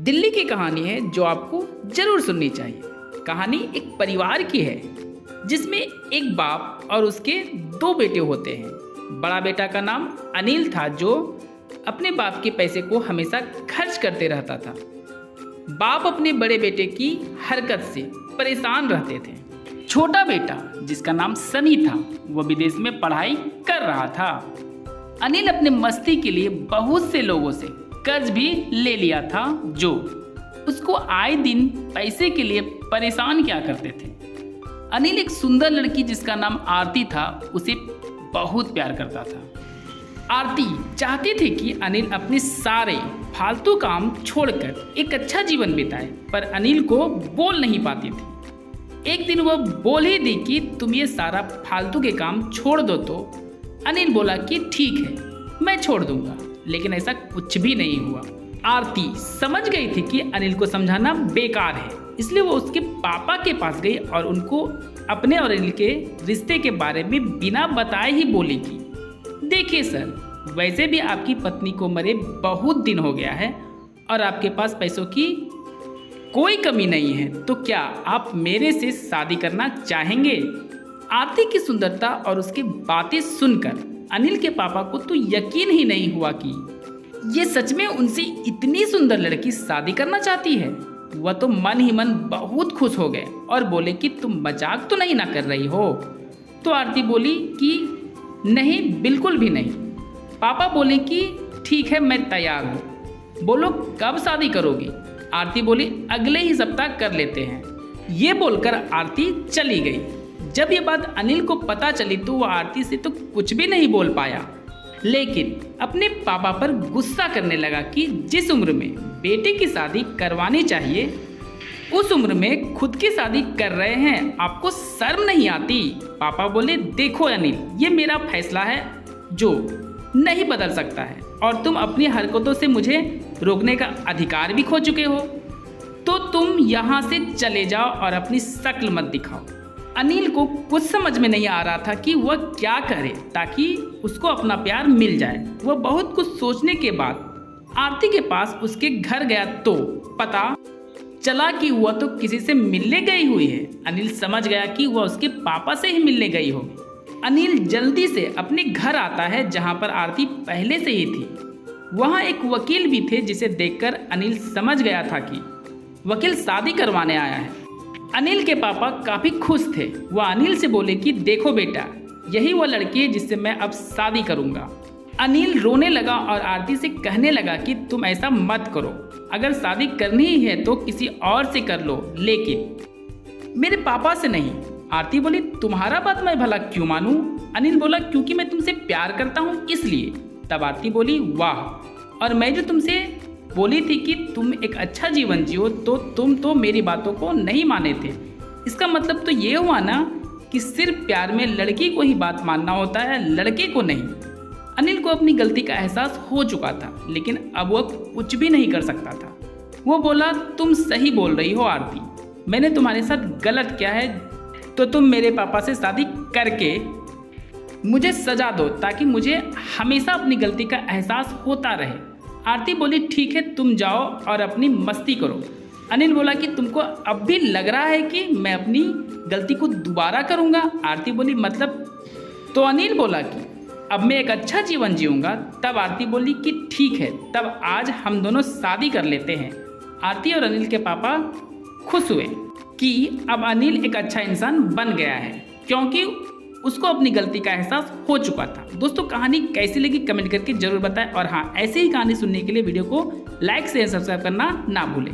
दिल्ली की कहानी है जो आपको जरूर सुननी चाहिए। कहानी एक परिवार की है जिसमें एक बाप और उसके दो बेटे होते हैं। बड़ा बेटा का नाम अनिल था जो अपने बाप के पैसे को हमेशा खर्च करते रहता था। बाप अपने बड़े बेटे की हरकत से परेशान रहते थे। छोटा बेटा जिसका नाम सनी था वह विदेश में पढ़ाई कर रहा था। अनिल अपने मस्ती के लिए बहुत से लोगों से कर्ज भी ले लिया था जो उसको आए दिन पैसे के लिए परेशान किया करते थे। अनिल एक सुंदर लड़की जिसका नाम आरती था उसे बहुत प्यार करता था। आरती चाहती थी कि अनिल अपने सारे फालतू काम छोड़कर एक अच्छा जीवन बिताए, पर अनिल को बोल नहीं पाती थी। एक दिन वह बोल ही दी कि तुम ये सारा फालतू के काम छोड़ दो, तो अनिल बोला कि ठीक है मैं छोड़ दूंगा, लेकिन ऐसा कुछ भी नहीं हुआ। आरती समझ गई थी कि अनिल को समझाना बेकार है, इसलिए वो उसके पापा के पास गई और उनको अपने और अनिल के रिश्ते के बारे में बिना बताए ही बोली कि देखिए सर, वैसे भी आपकी पत्नी को मरे बहुत दिन हो गया है और आपके पास पैसों की कोई कमी नहीं है, तो क्या आप मेरे से शादी करना चाहेंगे? आरती की सुंदरता और उसकी बातें सुनकर अनिल के पापा को तो यकीन ही नहीं हुआ कि ये सच में उनसे इतनी सुंदर लड़की शादी करना चाहती है। वह तो मन ही मन बहुत खुश हो गए और बोले कि तुम मजाक तो नहीं ना कर रही हो? तो आरती बोली कि नहीं, बिल्कुल भी नहीं। पापा बोले कि ठीक है मैं तैयार हूँ, बोलो कब शादी करोगी? आरती बोली अगले ही सप्ताह कर लेते हैं। ये बोलकर आरती चली गई। जब ये बात अनिल को पता चली तो वह आरती से तो कुछ भी नहीं बोल पाया, लेकिन अपने पापा पर गुस्सा करने लगा कि जिस उम्र में बेटे की शादी करवानी चाहिए उस उम्र में खुद की शादी कर रहे हैं, आपको शर्म नहीं आती? पापा बोले देखो अनिल, ये मेरा फैसला है जो नहीं बदल सकता है और तुम अपनी हरकतों से मुझे रोकने का अधिकार भी खो चुके हो, तो तुम यहाँ से चले जाओ और अपनी शक्ल मत दिखाओ। अनिल को कुछ समझ में नहीं आ रहा था कि वह क्या करे ताकि उसको अपना प्यार मिल जाए। वह बहुत कुछ सोचने के बाद आरती के पास उसके घर गया तो पता चला कि वह तो किसी से मिलने गई हुई है। अनिल समझ गया कि वह उसके पापा से ही मिलने गई होगी। अनिल जल्दी से अपने घर आता है जहां पर आरती पहले से ही थी। वहां एक वकील भी थे जिसे देखकर अनिल समझ गया था कि वकील शादी करवाने आया है। अनिल के पापा काफ़ी खुश थे। वह अनिल से बोले कि देखो बेटा, यही वो लड़की है जिससे मैं अब शादी करूंगा। अनिल रोने लगा और आरती से कहने लगा कि तुम ऐसा मत करो, अगर शादी करनी ही है तो किसी और से कर लो, लेकिन मेरे पापा से नहीं। आरती बोली तुम्हारा बात मैं भला क्यों मानूं? अनिल बोला क्योंकि मैं तुमसे प्यार करता हूँ इसलिए। तब आरती बोली वाह, और मैं जो तुमसे बोली थी कि तुम एक अच्छा जीवन जियो तो तुम तो मेरी बातों को नहीं माने थे। इसका मतलब तो ये हुआ ना कि सिर्फ प्यार में लड़की को ही बात मानना होता है, लड़के को नहीं। अनिल को अपनी गलती का एहसास हो चुका था, लेकिन अब वह कुछ भी नहीं कर सकता था। वो बोला तुम सही बोल रही हो आरती, मैंने तुम्हारे साथ गलत किया है, तो तुम मेरे पापा से शादी करके मुझे सजा दो ताकि मुझे हमेशा अपनी गलती का एहसास होता रहे। आरती बोली ठीक है तुम जाओ और अपनी मस्ती करो। अनिल बोला कि तुमको अब भी लग रहा है कि मैं अपनी गलती को दोबारा करूंगा? आरती बोली मतलब? तो अनिल बोला कि अब मैं एक अच्छा जीवन जीऊंगा। तब आरती बोली कि ठीक है, तब आज हम दोनों शादी कर लेते हैं। आरती और अनिल के पापा खुश हुए कि अब अनिल एक अच्छा इंसान बन गया है क्योंकि उसको अपनी गलती का एहसास हो चुका था। दोस्तों कहानी कैसी लगी कमेंट करके जरूर बताएं, और हाँ ऐसे ही कहानी सुनने के लिए वीडियो को लाइक शेयर सब्सक्राइब करना ना भूलें।